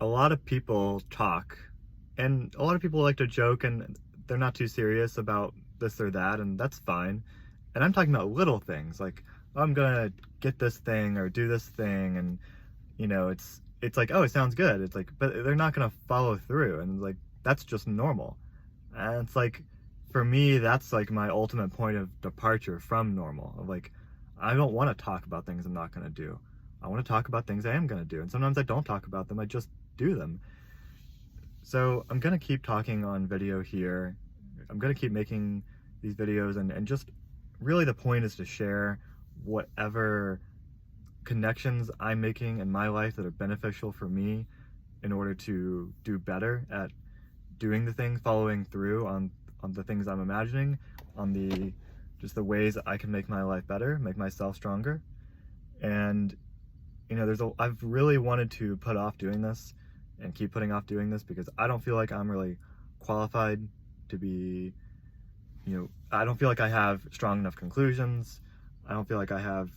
a lot of people talk, and a lot of people like to joke, and they're not too serious about this or that, and that's fine. And I'm talking about little things like, "Oh, I'm gonna get this thing or do this thing," and it's like, oh, it sounds good. It's like, but they're not gonna follow through, and like that's just normal. And it's like, for me, that's like my ultimate point of departure from normal. Of like, I don't want to talk about things I'm not gonna do. I want to talk about things I am gonna do, and sometimes I don't talk about them. I just do them. So I'm gonna keep talking on video here. I'm gonna keep making these videos, and just really the point is to share whatever connections I'm making in my life that are beneficial for me in order to do better at doing the things, following through on the things I'm imagining, on the just the ways I can make my life better, make myself stronger. And I've really wanted to put off doing this and keep putting off doing this because I don't feel like I'm really qualified to be, I don't feel like I have strong enough conclusions. I don't feel like I have,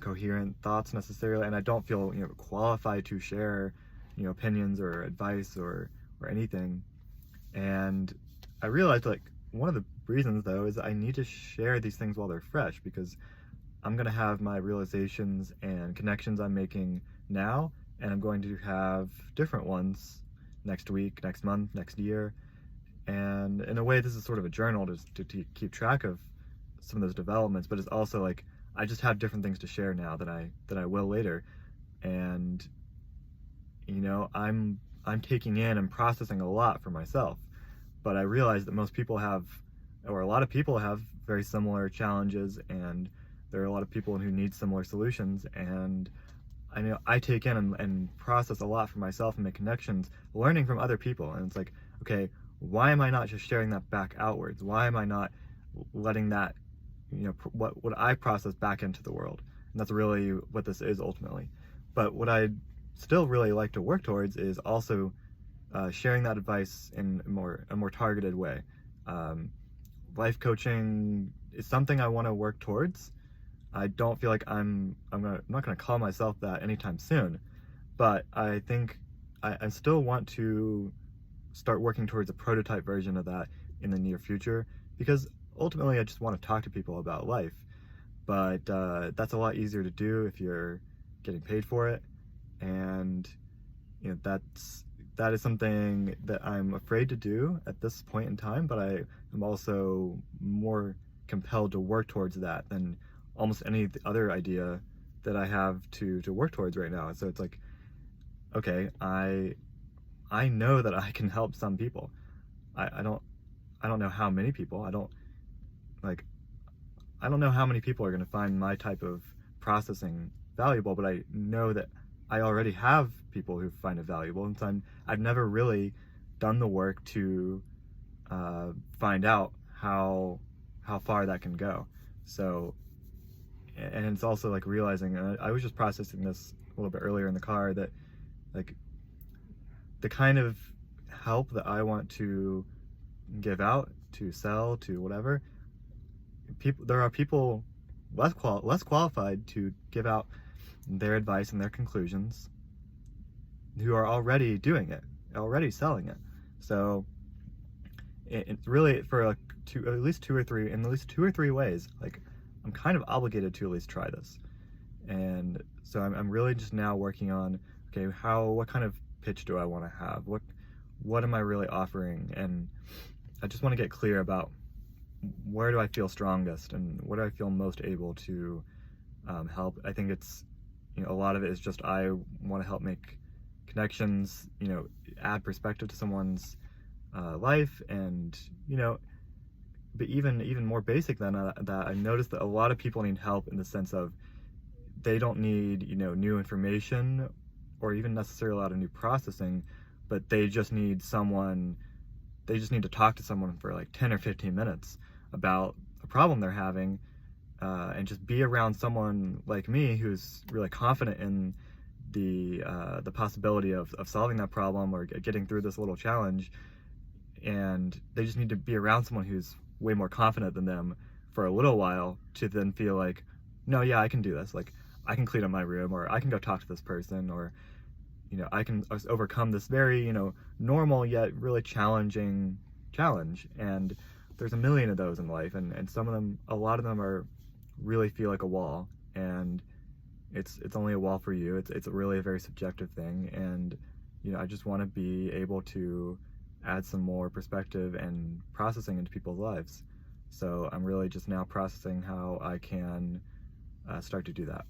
coherent thoughts necessarily, and I don't feel, qualified to share, opinions or advice or anything. And I realized like one of the reasons though is I need to share these things while they're fresh because I'm gonna have my realizations and connections I'm making now, and I'm going to have different ones next week, next month, next year. And in a way, this is sort of a journal to keep track of some of those developments, but it's also like I just have different things to share now than I will later. And I'm taking in and processing a lot for myself. But I realize that most people have, or a lot of people have, very similar challenges, and there are a lot of people who need similar solutions. And I know I take in and process a lot for myself and make connections, learning from other people. And it's like, okay, why am I not just sharing that back outwards? Why am I not letting that, what I process back into the world? And that's really what this is ultimately. But what I still really like to work towards is also sharing that advice in a more targeted way. Um, Life coaching is something I want to work towards. I don't feel like I'm not gonna call myself that anytime soon, but I think I still want to start working towards a prototype version of that in the near future because ultimately I just want to talk to people about life. But that's a lot easier to do if you're getting paid for it, and that is something that I'm afraid to do at this point in time, but I am also more compelled to work towards that than almost any other idea that I have to work towards right now. So it's like, okay, I know that I can help some people. I don't know how many people. Like I don't know how many people are going to find my type of processing valuable, but I know that I already have people who find it valuable, and so I've never really done the work to find out how far that can go. So, and it's also like realizing, and I was just processing this a little bit earlier in the car, that like the kind of help that I want to give out, to sell, to whatever, there are people less qualified to give out their advice and their conclusions who are already doing it, already selling it. So it's really for like at least two or three ways, like I'm kind of obligated to at least try this. And so I'm really just now working on, okay, what kind of pitch do I want to have? What am I really offering? And I just want to get clear about where do I feel strongest and what do I feel most able to help. I think it's, a lot of it is just I want to help make connections, add perspective to someone's life, and but even more basic than that, I noticed that a lot of people need help in the sense of they don't need new information or even necessarily a lot of new processing, but they just need to talk to someone for like 10 or 15 minutes about a problem they're having, and just be around someone like me who's really confident in the possibility of solving that problem or getting through this little challenge. And they just need to be around someone who's way more confident than them for a little while to then feel like, no, yeah, I can do this. Like I can clean up my room, or I can go talk to this person, or I can overcome this very, normal yet really challenging challenge. And there's a million of those in life, and some of them, a lot of them are really feel like a wall, and it's only a wall for you. It's really a very subjective thing, and I just want to be able to add some more perspective and processing into people's lives. So I'm really just now processing how I can start to do that.